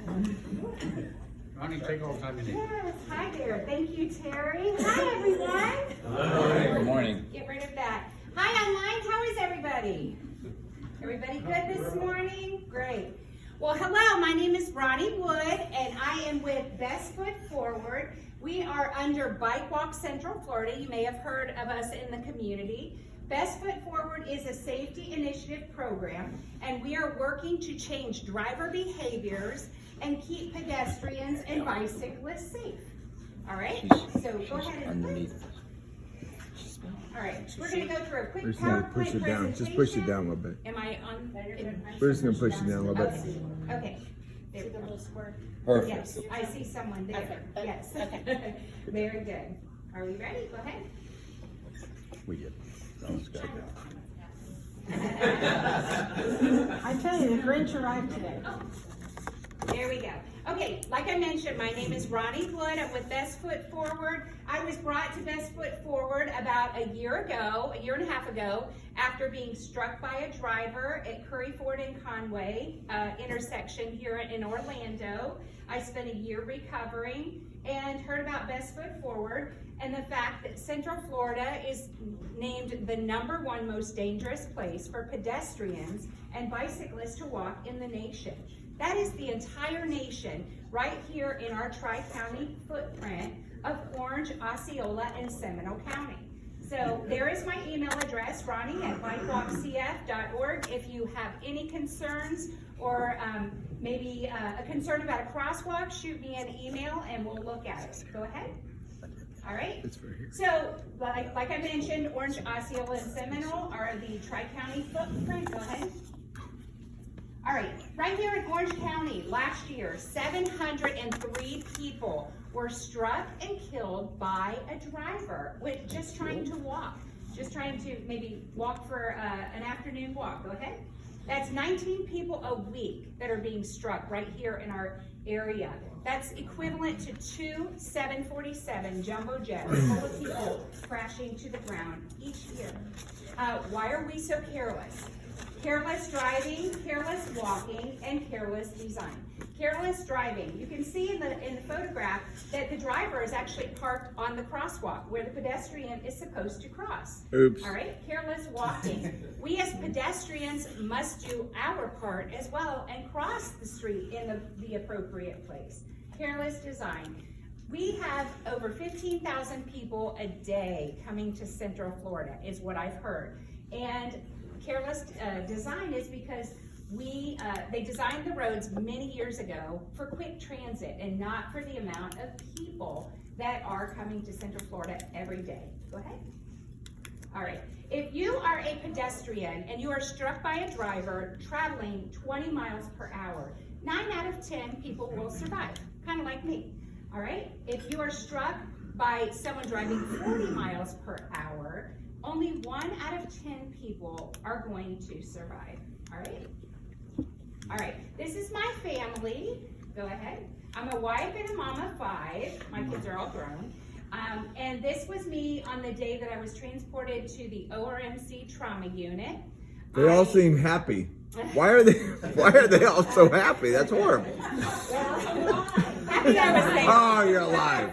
Roni, take all the time you need. Yes, hi there. Thank you, Terry. Hi, everyone. Hello. Good morning. Get rid of that. Hi, online. How is everybody? Everybody good this morning? Great. Well, hello. My name is Roni Wood, and I am with Best Foot Forward. We are under Bike Walk Central Florida. You may have heard of us in the community. Best Foot Forward is a safety initiative program, and we are working to change driver behaviors and keep pedestrians and bicyclists safe. All right, so go ahead and Underneath. all right, we're going to go through a quick We're just gonna PowerPoint push it down. presentation. Just push it down a little bit. Am I on? We're just gonna push it down a little bit. Okay. There we go. Perfect. Yes, I see someone there. Yes. Okay. Very good. Are we ready? Go ahead. We get. Sounds good. I tell you, the Grinch arrived today. There we go. Okay, like I mentioned, my name is Roni Wood. I'm with Best Foot Forward. I was brought to Best Foot Forward about a year and a half ago, after being struck by a driver at Curry Ford and Conway intersection here in Orlando. I spent a year recovering and heard about Best Foot Forward and the fact that Central Florida is named the #1 most dangerous place for pedestrians and bicyclists to walk in the nation. That is the entire nation right here in our Tri-County footprint of Orange, Osceola, and Seminole County. So there is my email address, Roni@bikewalkcf.org. If you have any concerns or maybe a concern about a crosswalk, shoot me an email and we'll look at it. Go ahead. All right. It's right here. So, like I mentioned, Orange, Osceola, and Seminole are the Tri-County footprint. Go ahead. All right, right here in Orange County, last year, 703 people were struck and killed by a driver with just trying to walk, just trying to maybe walk for an afternoon walk. Go ahead. That's 19 people a week that are being struck right here in our area. That's equivalent to 2 747 jumbo jets full of people crashing to the ground each year. Why are we so careless? Careless driving, careless walking, and careless design. Careless driving. You can see in the photograph that the driver is actually parked on the crosswalk where the pedestrian is supposed to cross. Oops. All right, careless walking. We as pedestrians must do our part as well and cross the street in the appropriate place. Careless design. We have over 15,000 people a day coming to Central Florida, is what I've heard. And careless design is because they designed the roads many years ago for quick transit and not for the amount of people that are coming to Central Florida every day. Go ahead. All right. If you are a pedestrian and you are struck by a driver traveling 20 miles per hour, 9 out of 10 people will survive, kind of like me. All right. If you are struck by someone driving 40 miles per hour, only 1 out of 10 people are going to survive. All right. All right. This is my family. Go ahead. I'm a wife and a mom of 5. My kids are all grown. And this was me on the day that I was transported to the ORMC trauma unit. They all seem happy. Why are they all so happy? That's horrible. Well, happy I was safe. Oh, you're alive.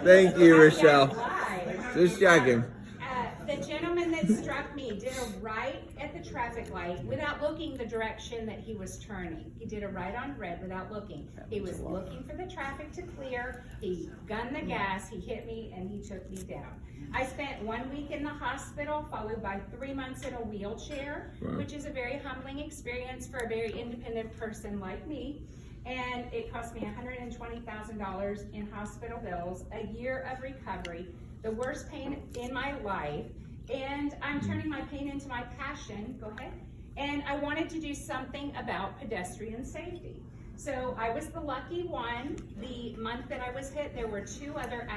Thank you, Rochelle. Alive. Just checking. The gentleman that struck me did a right at the traffic light without looking the direction that he was turning. He did a right on red without looking. He was looking for the traffic to clear. He gunned the gas, he hit me, and he took me down. I spent 1 week in the hospital, followed by 3 months in a wheelchair, which is a very humbling experience for a very independent person like me. And it cost me $120,000 in hospital bills, a year of recovery, the worst pain in my life, and I'm turning my pain into my passion. Go ahead. And I wanted to do something about pedestrian safety. So I was the lucky one. The month that I was hit, there were 2 other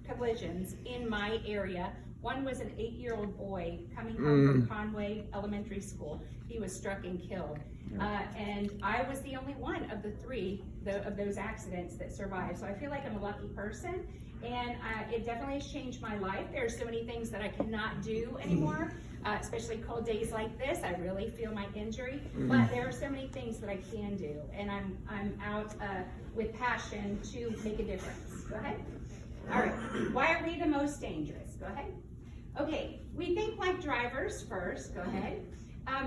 collisions in my area. One was an 8-year-old boy coming home from Conway Elementary School. He was struck and killed. And I was the only one of the three of those accidents that survived. So I feel like I'm a lucky person, and it definitely has changed my life. There are so many things that I cannot do anymore, especially cold days like this. I really feel my injury, but there are so many things that I can do, and I'm out with passion to make a difference. Go ahead. All right, why are we the most dangerous? Go ahead. Okay, we think like drivers first. Go ahead.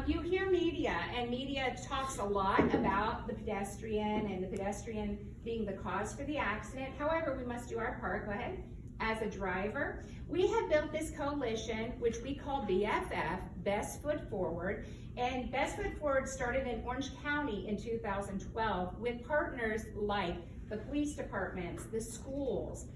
You hear media, and media talks a lot about the pedestrian and the pedestrian being the cause for the accident. However, we must do our part. Go ahead. As a driver, we have built this coalition, which we call BFF, Best Foot Forward. And Best Foot Forward started in Orange County in 2012 with partners like the police departments, the schools,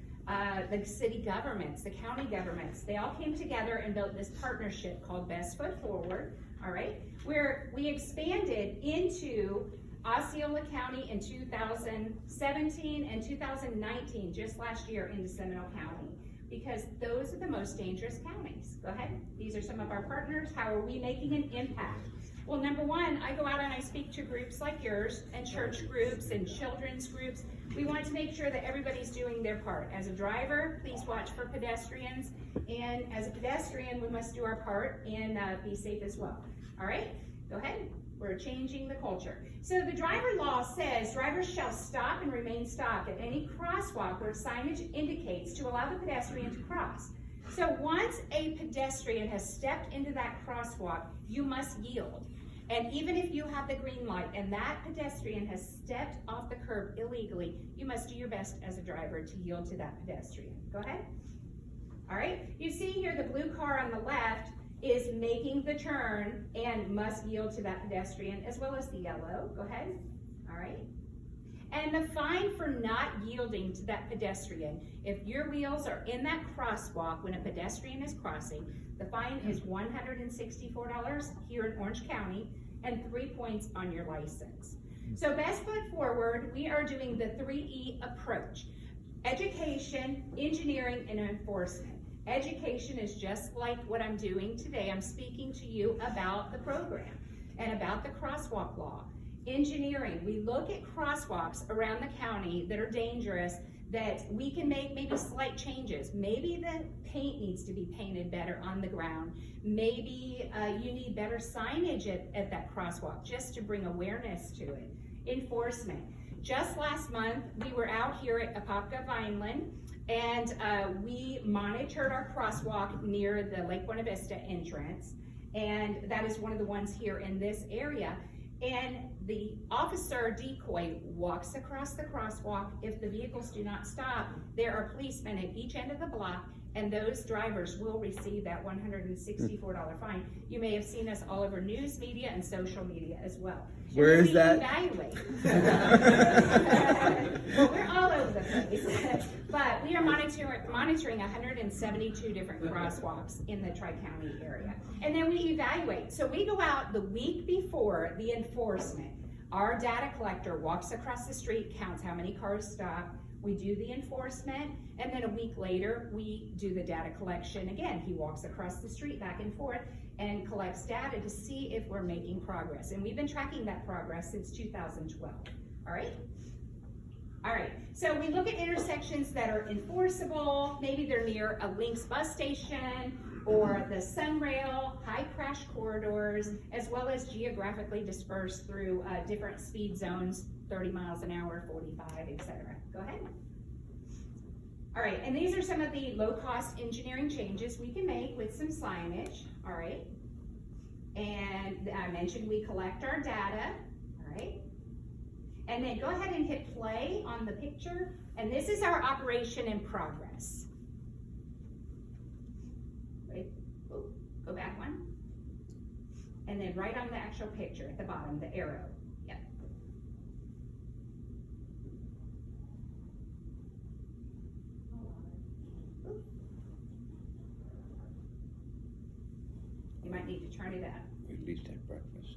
the city governments, the county governments. They all came together and built this partnership called Best Foot Forward, all right? Where we expanded into Osceola County in 2017 and 2019, just last year, into Seminole County, because those are the most dangerous counties. Go ahead. These are some of our partners. How are we making an impact? Well, number one, I go out and I speak to groups like yours, and church groups and children's groups. We want to make sure that everybody's doing their part. As a driver, please watch for pedestrians, and as a pedestrian, we must do our part and be safe as well. All right, go ahead. We're changing the culture. So the driver law says drivers shall stop and remain stopped at any crosswalk where signage indicates to allow the pedestrian to cross. So once a pedestrian has stepped into that crosswalk, you must yield. And even if you have the green light and that pedestrian has stepped off the curb illegally, you must do your best as a driver to yield to that pedestrian. Go ahead. All right, you see here the blue car on the left is making the turn and must yield to that pedestrian, as well as the yellow. Go ahead. All right. And the fine for not yielding to that pedestrian, if your wheels are in that crosswalk when a pedestrian is crossing, the fine is $164 here in Orange County and 3 points on your license. So Best Foot Forward, we are doing the 3E approach: education, engineering, and enforcement. Education is just like what I'm doing today. I'm speaking to you about the program and about the crosswalk law. Engineering, we look at crosswalks around the county that are dangerous, that we can make maybe slight changes. Maybe the paint needs to be painted better on the ground. Maybe you need better signage at that crosswalk just to bring awareness to it. Enforcement. Just last month, we were out here at Apopka Vineland, and we monitored our crosswalk near the Lake Buena Vista entrance, and that is one of the ones here in this area. And the officer decoy walks across the crosswalk. If the vehicles do not stop, there are policemen at each end of the block, and those drivers will receive that $164 fine. You may have seen us all over news media and social media as well. Where is that? Evaluate. Well, we're all over the place, but we are monitoring 172 different crosswalks in the Tri-County area. And then we evaluate. So we go out the week before the enforcement. Our data collector walks across the street, counts how many cars stop. We do the enforcement, and then a week later, we do the data collection again. He walks across the street back and forth and collects data to see if we're making progress. And we've been tracking that progress since 2012, all right? All right, so we look at intersections that are enforceable. Maybe they're near a Lynx bus station or the Sunrail, high crash corridors, as well as geographically dispersed through different speed zones, 30 miles an hour, 45, etc. Go ahead. All right, and these are some of the low-cost engineering changes we can make with some signage, all right? And I mentioned we collect our data, all right? And then go ahead and hit play on the picture, and this is our operation in progress. Wait, oh, go back one. And then right on the actual picture at the bottom, the arrow. Yep. You might need to turn it up. At least have breakfast.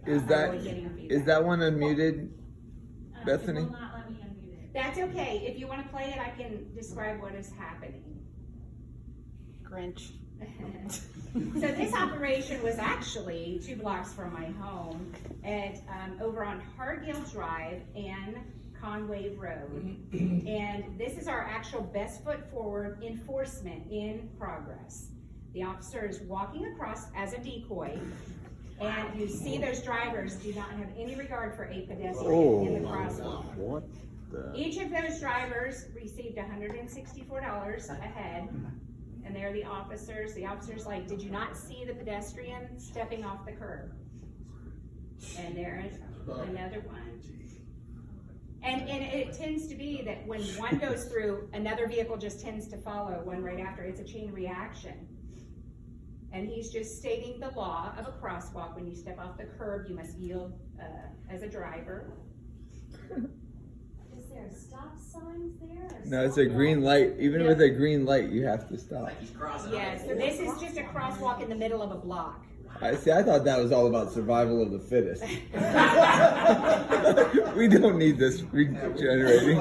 Is that one unmuted, Bethany? It will not let me unmute it. That's okay. If you want to play it, I can describe what is happening. Grinch. So this operation was actually 2 blocks from my home at over on Hargill Drive and Conway Road. And this is our actual best foot forward enforcement in progress. The officer is walking across as a decoy, and you see those drivers do not have any regard for a pedestrian in the crosswalk. What the? Each of those drivers received $164 a head, and they're the officers. The officer's like, did you not see the pedestrian stepping off the curb? And there's another one. And it tends to be that when one goes through, another vehicle just tends to follow one right after. It's a chain reaction. And he's just stating the law of a crosswalk. When you step off the curb, you must yield as a driver. Is there stop signs there? No, it's a green light. Even with a green light, you have to stop. Yes, so this is just a crosswalk in the middle of a block. I thought that was all about survival of the fittest. We don't need this regenerating.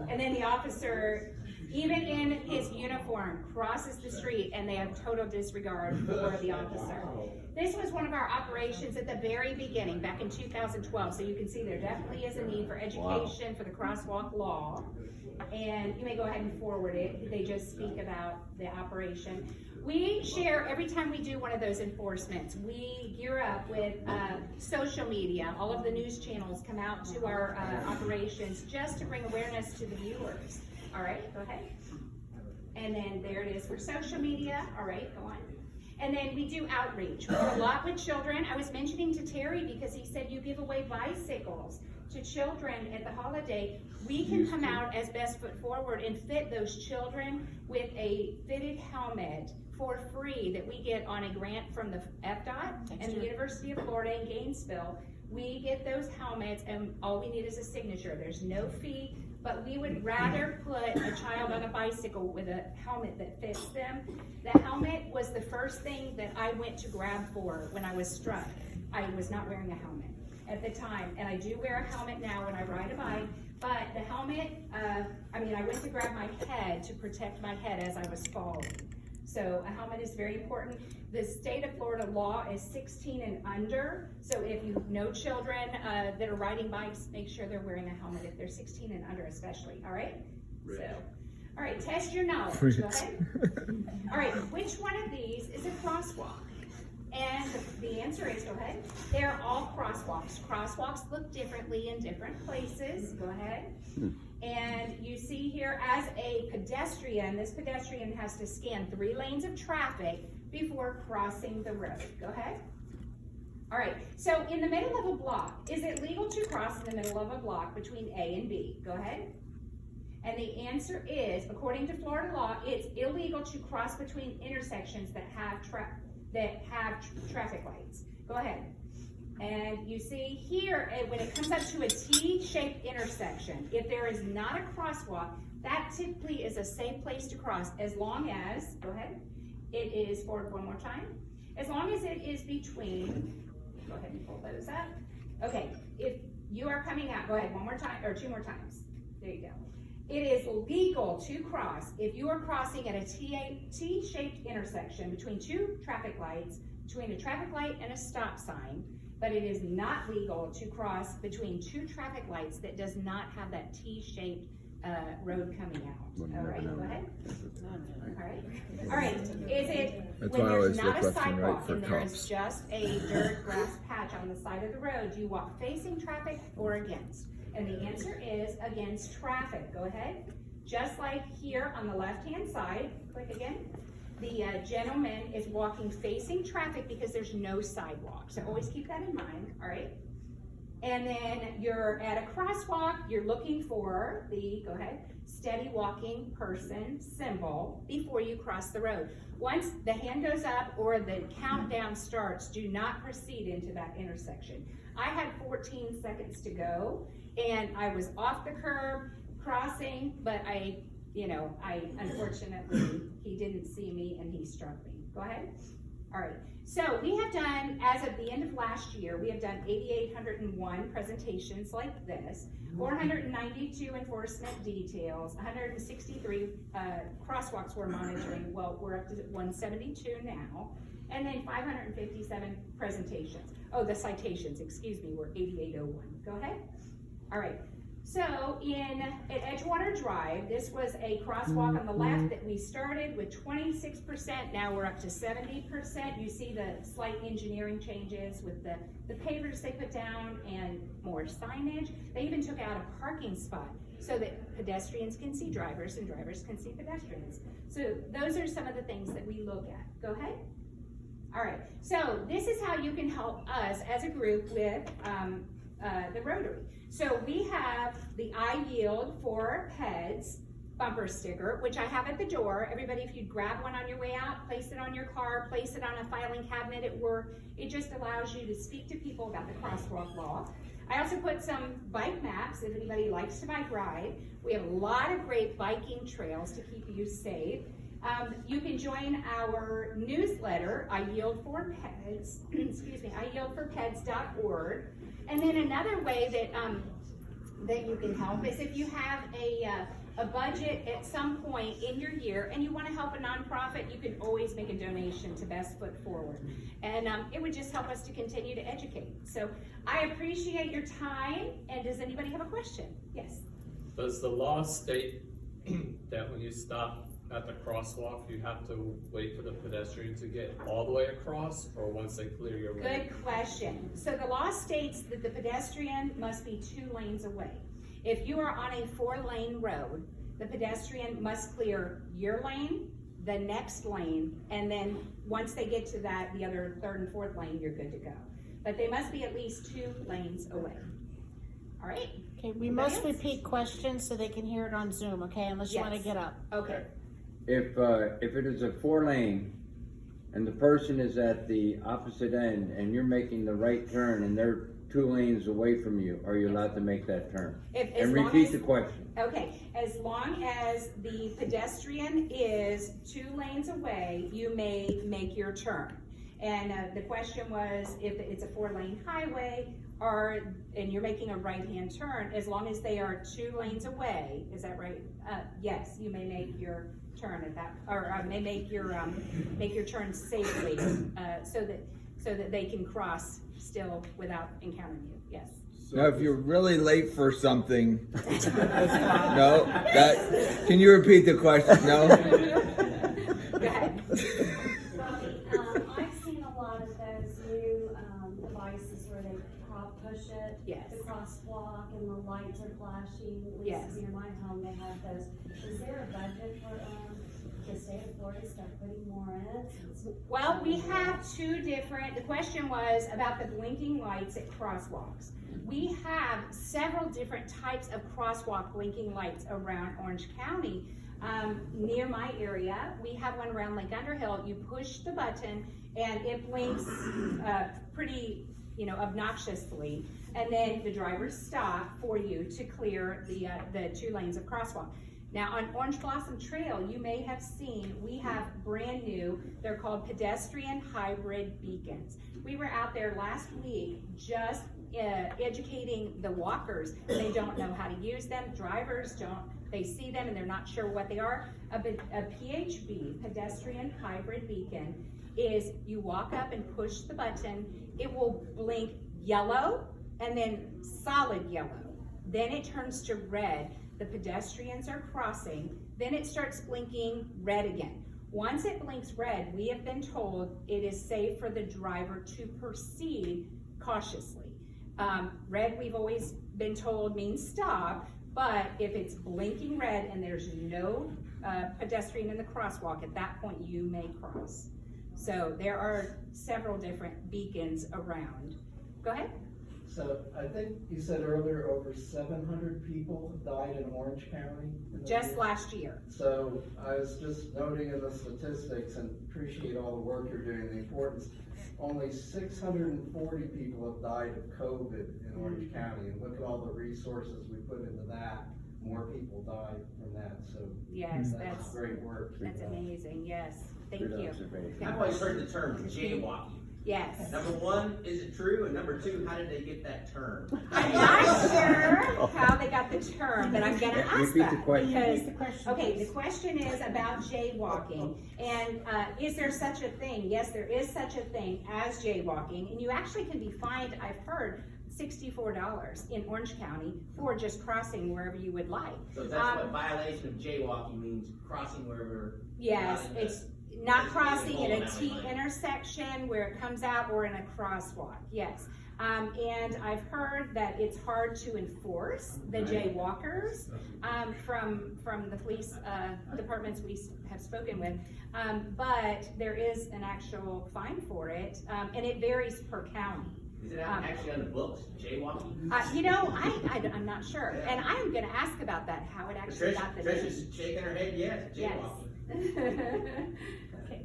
And then the officer, even in his uniform, crosses the street and they have total disregard for the officer. This was one of our operations at the very beginning, back in 2012. So you can see there definitely is a need for education for the crosswalk law. And you may go ahead and forward it. They just speak about the operation. We share, every time we do one of those enforcements, we gear up with social media. All of the news channels come out to our operations just to bring awareness to the viewers. All right, go ahead. And then there it is for social media. All right, go on. And then we do outreach. We do a lot with children. I was mentioning to Terry because he said you give away bicycles to children at the holiday. We can come out as Best Foot Forward and fit those children with a fitted helmet for free that we get on a grant from the FDOT and the University of Florida in Gainesville. We get those helmets and all we need is a signature. There's no fee, but we would rather put a child on a bicycle with a helmet that fits them. The helmet was the first thing that I went to grab for when I was struck. I was not wearing a helmet at the time, and I do wear a helmet now when I ride a bike, but the helmet, I went to grab my head to protect my head as I was falling. So a helmet is very important. The state of Florida law is 16 and under, so if you know children that are riding bikes, make sure they're wearing a helmet if they're 16 and under especially, all right? So, all right, test your knowledge, go ahead. All right, which one of these is a crosswalk? And the answer is, go ahead, they're all crosswalks. Crosswalks look differently in different places, go ahead. And you see here as a pedestrian, this pedestrian has to scan 3 lanes of traffic before crossing the road, go ahead. All right, so in the middle of a block, is it legal to cross in the middle of a block between A and B? Go ahead. And the answer is, according to Florida law, it's illegal to cross between intersections that have traffic lights. Go ahead. And you see here, when it comes up to a T-shaped intersection, if there is not a crosswalk, that typically is a safe place to cross as long as, go ahead, it is forward one more time, as long as it is between, go ahead and pull those up. Okay, if you are coming out, go ahead one more time, or 2 more times. There you go. It is legal to cross if you are crossing at a T-shaped intersection between 2 traffic lights, between a traffic light and a stop sign, but it is not legal to cross between 2 traffic lights that does not have that T-shaped road coming out. All right, go ahead. All right. All right, is it That's when why I there's always not look a left and right sidewalk for and there is cops. just a dirt grass patch on the side of the road, do you walk facing traffic or against? And the answer is against traffic. Go ahead. Just like here on the left-hand side, click again. The gentleman is walking facing traffic because there's no sidewalk. So always keep that in mind, all right? And then you're at a crosswalk, you're looking for the, go ahead, steady walking person symbol before you cross the road. Once the hand goes up or the countdown starts, do not proceed into that intersection. I had 14 seconds to go and I was off the curb crossing, but I unfortunately, he didn't see me and he struck me. Go ahead. All right, so we have done, as of the end of last year, we have done 8,801 presentations like this, 492 enforcement details, 163 crosswalks we're monitoring. Well, we're up to 172 now, and then 557 presentations. Oh, the citations, excuse me, were 8,801. Go ahead. All right. So at Edgewater Drive, this was a crosswalk on the left that we started with 26%. Now we're up to 70%. You see the slight engineering changes with the pavers they put down and more signage. They even took out a parking spot so that pedestrians can see drivers and drivers can see pedestrians. So those are some of the things that we look at. Go ahead. All right, so this is how you can help us as a group with the Rotary. So we have the I Yield for Peds bumper sticker, which I have at the door. Everybody, if you grab one on your way out, place it on your car, place it on a filing cabinet at work. It just allows you to speak to people about the crosswalk law. I also put some bike maps if anybody likes to bike ride. We have a lot of great biking trails to keep you safe. You can join our newsletter, I Yield for Peds, excuse me, IYieldForPeds.org. And then another way that you can help is if you have a budget at some point in your year and you want to help a nonprofit, you can always make a donation to Best Foot Forward. And it would just help us to continue to educate. So I appreciate your time. And does anybody have a question? Yes. Does the law state that when you stop at the crosswalk, you have to wait for the pedestrian to get all the way across, or once they clear your way? Good question. So the law states that the pedestrian must be 2 lanes away. If you are on a 4-lane road, the pedestrian must clear your lane, the next lane, and then once they get to that, the other 3rd and 4th lane, you're good to go. But they must be at least 2 lanes away. All right? Okay, we must repeat questions so they can hear it on Zoom, okay, unless you want to Yes. get up. Okay. If it is a 4-lane and the person is at the opposite end and you're making the right turn and they're 2 lanes away from you, are you allowed to make that turn? And repeat the question. Okay, as long as the pedestrian is 2 lanes away, you may make your turn. And the question was, if it's a 4-lane highway and you're making a right-hand turn, as long as they are 2 lanes away, is that right? Yes, you may make your turn at that, or may make your turn safely, so that they can cross still without encountering you. Yes. Now, if you're really late for something, no, can you repeat the question? No? Go ahead. I've seen a lot of those new devices where they push it, Yes. the crosswalk, and the lights are flashing. At least Yes. near my home, they have those. Is there a budget for the state of Florida to start putting more in it? Well, we have 2 different, the question was about the blinking lights at crosswalks. We have several different types of crosswalk blinking lights around Orange County. Near my area, we have one around Lake Underhill. You push the button and it blinks pretty, obnoxiously, and then the drivers stop for you to clear the 2 lanes of crosswalk. Now on Orange Blossom Trail, you may have seen, we have brand new, they're called pedestrian hybrid beacons. We were out there last week just educating the walkers. They don't know how to use them. Drivers don't, they see them and they're not sure what they are. A PHB, pedestrian hybrid beacon, is you walk up and push the button, it will blink yellow and then solid yellow. Then it turns to red. The pedestrians are crossing, then it starts blinking red again. Once it blinks red, we have been told it is safe for the driver to proceed cautiously. Red, we've always been told, means stop, but if it's blinking red and there's no pedestrian in the crosswalk, at that point you may cross. So there are several different beacons around. Go ahead. So I think you said earlier over 700 people have died in Orange County. Just last year. So I was just noting in the statistics and appreciate all the work you're doing, the importance. Only 640 people have died of COVID in Orange County, and look at all the resources we put into that. More people died from that, so Yes, that's great work. That's amazing, yes. Thank Good you. observation. I've always heard the term jaywalking. Yes. Number one, is it true? And number two, how did they get that term? I'm not sure how they got the term, but I'm gonna ask Repeat the that. question. Because, Repeat the question, okay, please. the question is about jaywalking. And, is there such a thing? Yes, there is such a thing as jaywalking. And you actually can be fined, I've heard, $64 in Orange County for just crossing wherever you would like. So that's what violation of jaywalking means, crossing wherever. Yes, not in the- it's not crossing in a It's T illegal. intersection where it comes out or in a crosswalk, yes. And I've heard that it's hard to enforce the jaywalkers, from the police, departments we have spoken with. But there is an actual fine for it, and it varies per county. Is it actually on the books, jaywalking? I'm not sure, and I'm gonna ask about that, how it actually got the name. Tricia's shaking her head, yes, Yes. jaywalking.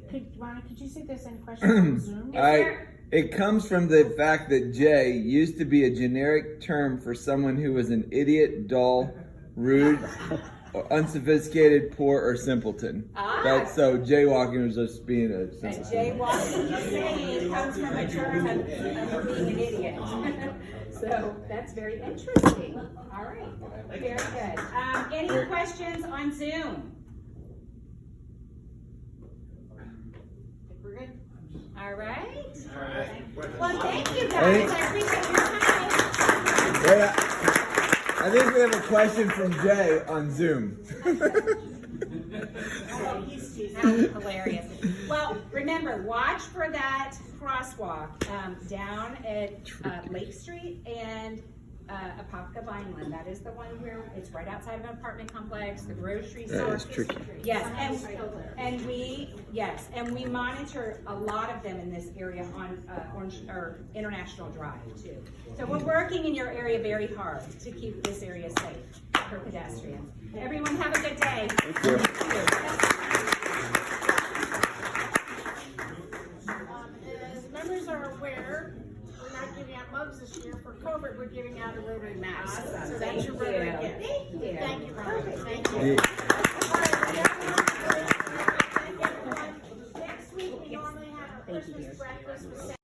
Okay, Roni, could you say the same question on Zoom? It comes from the fact that Jay used to be a generic term for someone who was an idiot, dull, rude, or unsophisticated, poor, or simpleton. That's so jaywalking was just being a And simpleton. jaywalking, just saying, comes from a term of being an idiot. So that's very interesting. All right, very good. Any questions on Zoom? We're good? All right. All right. Well, thank you guys. I appreciate your time. Wait, I think we have a question from Jay on Zoom. He's hilarious. Well, remember, watch for that crosswalk down at Lake Street and Apopka Vineland. That is the one where it's right outside of an apartment complex, the grocery store. That is tricky. Yes, and we monitor a lot of them in this area on Orange or International Drive too. So we're working in your area very hard to keep this area safe for pedestrians. Everyone have a good day. Thank you. As members are aware, we're not giving out mugs this year for COVID. We're giving out a Rotary mask. So that's your Rotary gift. Thank you. Thank you, Roni. Thank you. Yeah.